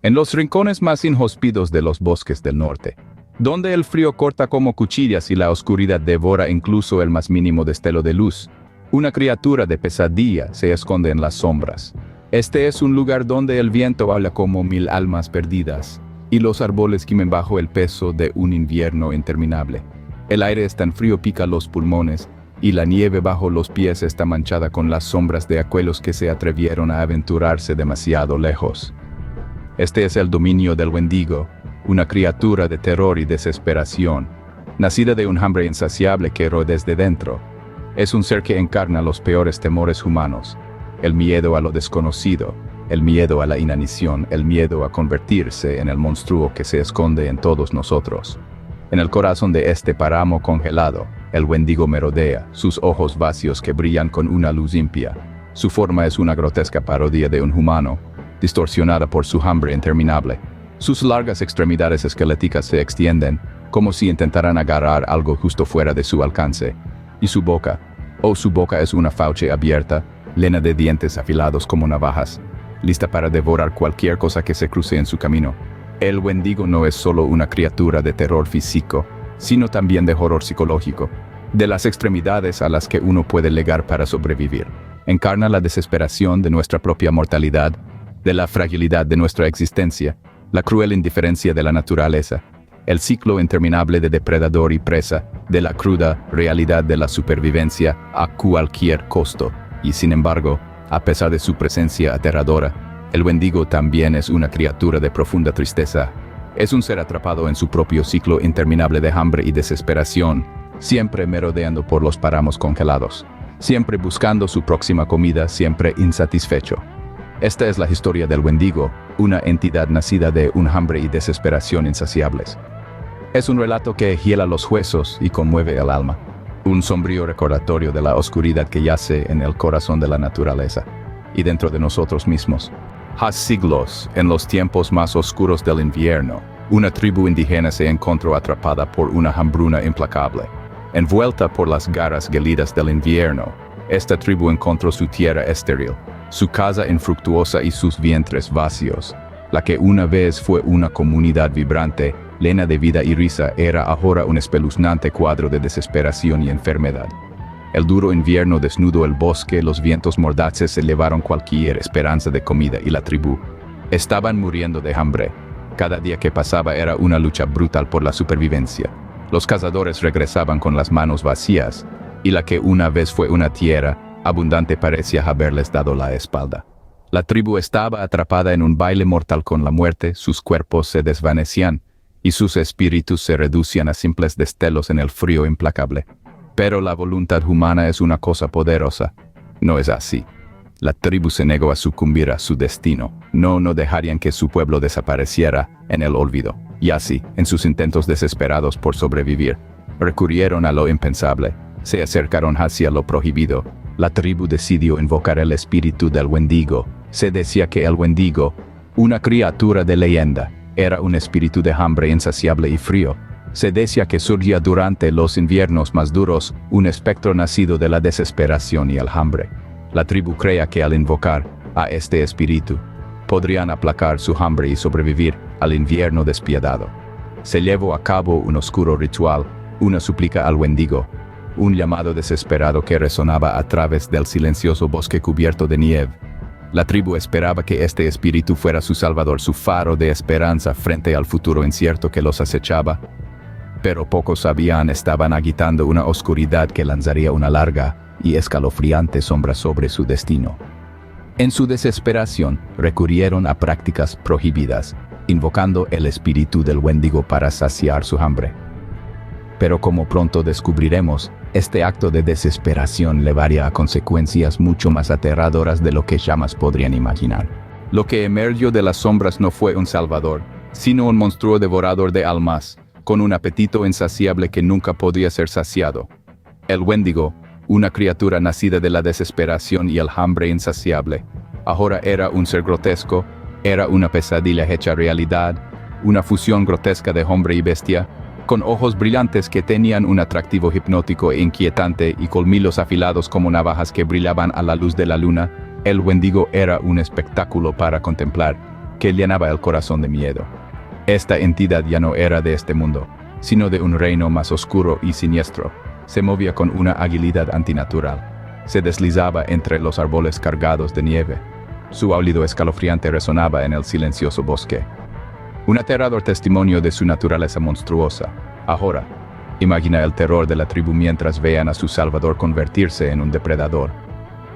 en los rincones más inhóspitos de los bosques del norte, donde el frío corta como cuchillas y la oscuridad devora incluso el más mínimo destello de luz, una criatura de pesadilla se esconde en las sombras. Este es un lugar donde el viento habla como 1000 almas perdidas, y los árboles gimen bajo el peso de un invierno interminable. El aire es tan frío pica los pulmones, y la nieve bajo los pies está manchada con las sombras de aquellos que se atrevieron a aventurarse demasiado lejos. Este es el dominio del Wendigo, una criatura de terror y desesperación, nacida de un hambre insaciable que roe desde dentro. Es un ser que encarna los peores temores humanos, el miedo a lo desconocido, el miedo a la inanición, el miedo a convertirse en el monstruo que se esconde en todos nosotros. En el corazón de este páramo congelado, el Wendigo merodea, sus ojos vacíos que brillan con una luz limpia. Su forma es una grotesca parodia de un humano, distorsionada por su hambre interminable. Sus largas extremidades esqueléticas se extienden, como si intentaran agarrar algo justo fuera de su alcance. Y su boca es una fauce abierta, llena de dientes afilados como navajas, lista para devorar cualquier cosa que se cruce en su camino. El Wendigo no es solo una criatura de terror físico, sino también de horror psicológico, de las extremidades a las que uno puede llegar para sobrevivir. Encarna la desesperación de nuestra propia mortalidad, de la fragilidad de nuestra existencia, la cruel indiferencia de la naturaleza, el ciclo interminable de depredador y presa, de la cruda realidad de la supervivencia a cualquier costo. Y sin embargo, a pesar de su presencia aterradora, el Wendigo también es una criatura de profunda tristeza. Es un ser atrapado en su propio ciclo interminable de hambre y desesperación, siempre merodeando por los páramos congelados, siempre buscando su próxima comida, siempre insatisfecho. Esta es la historia del Wendigo, una entidad nacida de un hambre y desesperación insaciables. Es un relato que hiela los huesos y conmueve el alma, un sombrío recordatorio de la oscuridad que yace en el corazón de la naturaleza y dentro de nosotros mismos. Hace siglos, en los tiempos más oscuros del invierno, una tribu indígena se encontró atrapada por una hambruna implacable. Envuelta por las garras gélidas del invierno, esta tribu encontró su tierra estéril, su casa infructuosa y sus vientres vacíos. La que una vez fue una comunidad vibrante, llena de vida y risa, era ahora un espeluznante cuadro de desesperación y enfermedad. El duro invierno desnudó el bosque, los vientos mordaces elevaron cualquier esperanza de comida y la tribu estaban muriendo de hambre. Cada día que pasaba era una lucha brutal por la supervivencia. Los cazadores regresaban con las manos vacías, y la que una vez fue una tierra abundante parecía haberles dado la espalda. La tribu estaba atrapada en un baile mortal con la muerte, sus cuerpos se desvanecían, y sus espíritus se reducían a simples destellos en el frío implacable. Pero la voluntad humana es una cosa poderosa. No es así. La tribu se negó a sucumbir a su destino. No dejarían que su pueblo desapareciera en el olvido. Y así, en sus intentos desesperados por sobrevivir, recurrieron a lo impensable. Se acercaron hacia lo prohibido. La tribu decidió invocar el espíritu del Wendigo. Se decía que el Wendigo, una criatura de leyenda, era un espíritu de hambre insaciable y frío. Se decía que surgía durante los inviernos más duros, un espectro nacido de la desesperación y el hambre. La tribu creía que al invocar a este espíritu, podrían aplacar su hambre y sobrevivir al invierno despiadado. Se llevó a cabo un oscuro ritual, una súplica al Wendigo, un llamado desesperado que resonaba a través del silencioso bosque cubierto de nieve. La tribu esperaba que este espíritu fuera su salvador, su faro de esperanza frente al futuro incierto que los acechaba. Pero pocos sabían, estaban agitando una oscuridad que lanzaría una larga y escalofriante sombra sobre su destino. En su desesperación, recurrieron a prácticas prohibidas, invocando el espíritu del Wendigo para saciar su hambre. Pero como pronto descubriremos, este acto de desesperación llevaría a consecuencias mucho más aterradoras de lo que jamás podrían imaginar. Lo que emergió de las sombras no fue un salvador, sino un monstruo devorador de almas, con un apetito insaciable que nunca podía ser saciado. El Wendigo, una criatura nacida de la desesperación y el hambre insaciable, ahora era un ser grotesco, era una pesadilla hecha realidad, una fusión grotesca de hombre y bestia, con ojos brillantes que tenían un atractivo hipnótico e inquietante y colmillos afilados como navajas que brillaban a la luz de la luna. El Wendigo era un espectáculo para contemplar. que llenaba el corazón de miedo. Esta entidad ya no era de este mundo, sino de un reino más oscuro y siniestro. Se movía con una agilidad antinatural. Se deslizaba entre los árboles cargados de nieve. Su aullido escalofriante resonaba en el silencioso bosque. Un aterrador testimonio de su naturaleza monstruosa. Ahora, imagina el terror de la tribu mientras vean a su salvador convertirse en un depredador.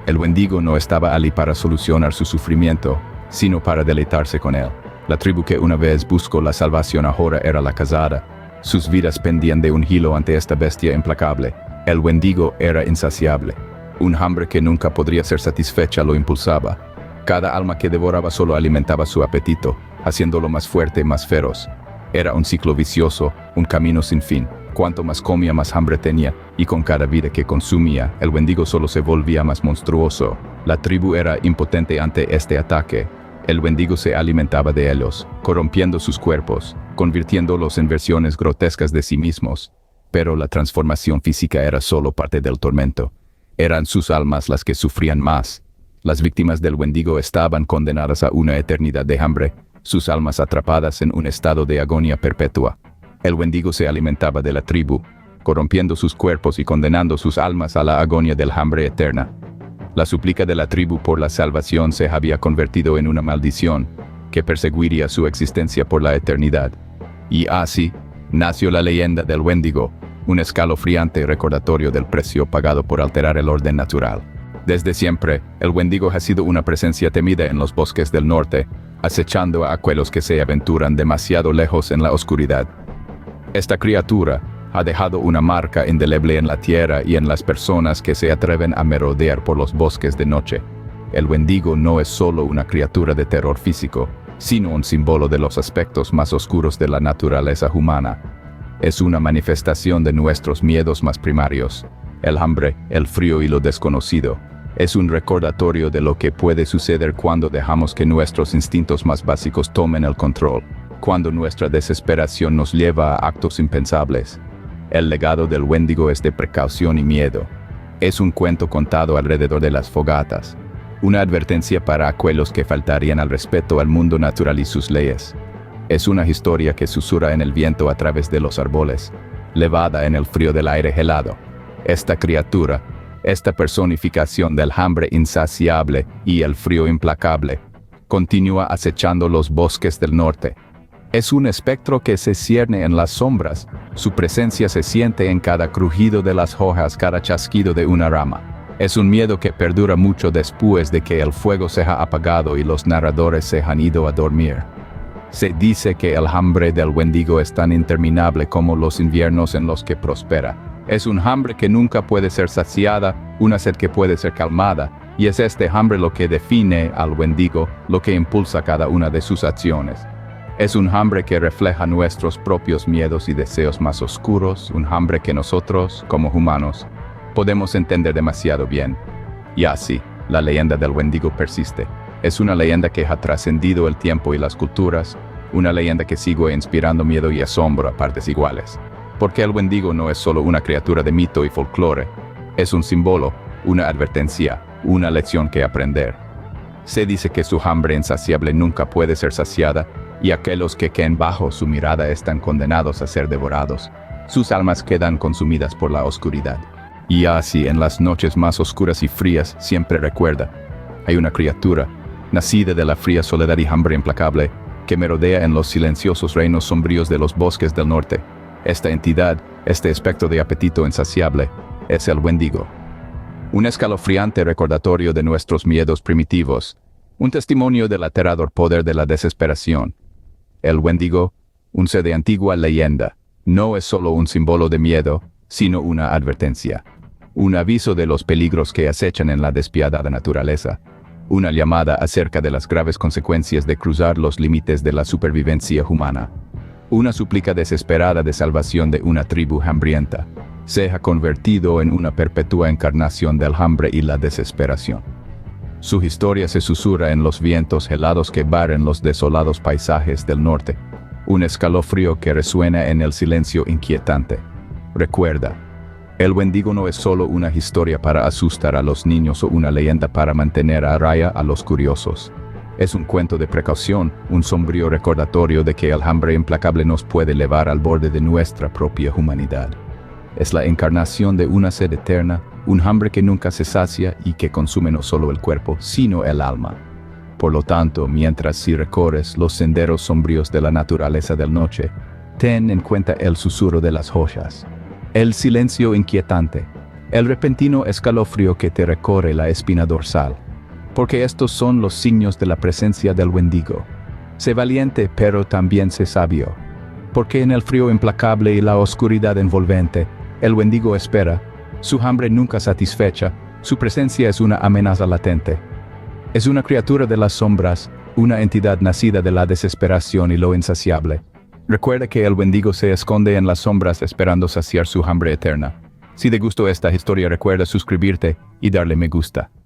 El Wendigo no estaba allí para solucionar su sufrimiento, sino para deleitarse con él. La tribu que una vez buscó la salvación ahora era la cazada. Sus vidas pendían de un hilo ante esta bestia implacable. El Wendigo era insaciable. Un hambre que nunca podría ser satisfecha lo impulsaba. Cada alma que devoraba solo alimentaba su apetito, haciéndolo más fuerte y más feroz. Era un ciclo vicioso, un camino sin fin. Cuanto más comía, más hambre tenía, y con cada vida que consumía, el Wendigo solo se volvía más monstruoso. La tribu era impotente ante este ataque. El Wendigo se alimentaba de ellos, corrompiendo sus cuerpos, convirtiéndolos en versiones grotescas de sí mismos. Pero la transformación física era solo parte del tormento. Eran sus almas las que sufrían más. Las víctimas del Wendigo estaban condenadas a una eternidad de hambre, sus almas atrapadas en un estado de agonía perpetua. El Wendigo se alimentaba de la tribu, corrompiendo sus cuerpos y condenando sus almas a la agonía del hambre eterna. La súplica de la tribu por la salvación se había convertido en una maldición que perseguiría su existencia por la eternidad. Y así nació la leyenda del Wendigo, un escalofriante recordatorio del precio pagado por alterar el orden natural. Desde siempre, el Wendigo ha sido una presencia temida en los bosques del norte, acechando a aquellos que se aventuran demasiado lejos en la oscuridad. Esta criatura ha dejado una marca indeleble en la tierra y en las personas que se atreven a merodear por los bosques de noche. El Wendigo no es solo una criatura de terror físico, sino un símbolo de los aspectos más oscuros de la naturaleza humana. Es una manifestación de nuestros miedos más primarios, el hambre, el frío y lo desconocido. Es un recordatorio de lo que puede suceder cuando dejamos que nuestros instintos más básicos tomen el control, cuando nuestra desesperación nos lleva a actos impensables. El legado del Wendigo es de precaución y miedo. Es un cuento contado alrededor de las fogatas, una advertencia para aquellos que faltarían al respeto al mundo natural y sus leyes. Es una historia que susurra en el viento a través de los árboles, levada en el frío del aire helado. Esta criatura, esta personificación del hambre insaciable y el frío implacable, continúa acechando los bosques del norte. Es un espectro que se cierne en las sombras. Su presencia se siente en cada crujido de las hojas, cada chasquido de una rama. Es un miedo que perdura mucho después de que el fuego se ha apagado y los narradores se han ido a dormir. Se dice que el hambre del Wendigo es tan interminable como los inviernos en los que prospera. Es un hambre que nunca puede ser saciada, una sed que puede ser calmada, y es este hambre lo que define al Wendigo, lo que impulsa cada una de sus acciones. Es un hambre que refleja nuestros propios miedos y deseos más oscuros, un hambre que nosotros, como humanos, podemos entender demasiado bien. Y así, la leyenda del Wendigo persiste. Es una leyenda que ha trascendido el tiempo y las culturas, una leyenda que sigue inspirando miedo y asombro a partes iguales. Porque el Wendigo no es solo una criatura de mito y folclore, es un símbolo, una advertencia, una lección que aprender. Se dice que su hambre insaciable nunca puede ser saciada, y aquellos que caen bajo su mirada están condenados a ser devorados. Sus almas quedan consumidas por la oscuridad. Y así, en las noches más oscuras y frías, siempre recuerda, hay una criatura, nacida de la fría soledad y hambre implacable, que merodea en los silenciosos reinos sombríos de los bosques del norte. Esta entidad, este espectro de apetito insaciable, es el Wendigo. Un escalofriante recordatorio de nuestros miedos primitivos, un testimonio del aterrador poder de la desesperación. El Wendigo, un ser de antigua leyenda, no es solo un símbolo de miedo, sino una advertencia. Un aviso de los peligros que acechan en la despiadada naturaleza. Una llamada acerca de las graves consecuencias de cruzar los límites de la supervivencia humana. Una súplica desesperada de salvación de una tribu hambrienta. Se ha convertido en una perpetua encarnación del hambre y la desesperación. Su historia se susurra en los vientos helados que barren los desolados paisajes del norte. Un escalofrío que resuena en el silencio inquietante. Recuerda, el Wendigo no es solo una historia para asustar a los niños o una leyenda para mantener a raya a los curiosos. Es un cuento de precaución, un sombrío recordatorio de que el hambre implacable nos puede llevar al borde de nuestra propia humanidad. Es la encarnación de una sed eterna, un hambre que nunca se sacia y que consume no solo el cuerpo, sino el alma. Por lo tanto, mientras si recorres los senderos sombríos de la naturaleza del noche, ten en cuenta el susurro de las joyas, el silencio inquietante, el repentino escalofrío que te recorre la espina dorsal, porque estos son los signos de la presencia del Wendigo. Sé valiente, pero también sé sabio, porque en el frío implacable y la oscuridad envolvente, el Wendigo espera, su hambre nunca satisfecha, su presencia es una amenaza latente. Es una criatura de las sombras, una entidad nacida de la desesperación y lo insaciable. Recuerda que el Wendigo se esconde en las sombras esperando saciar su hambre eterna. Si te gustó esta historia, recuerda suscribirte y darle me gusta.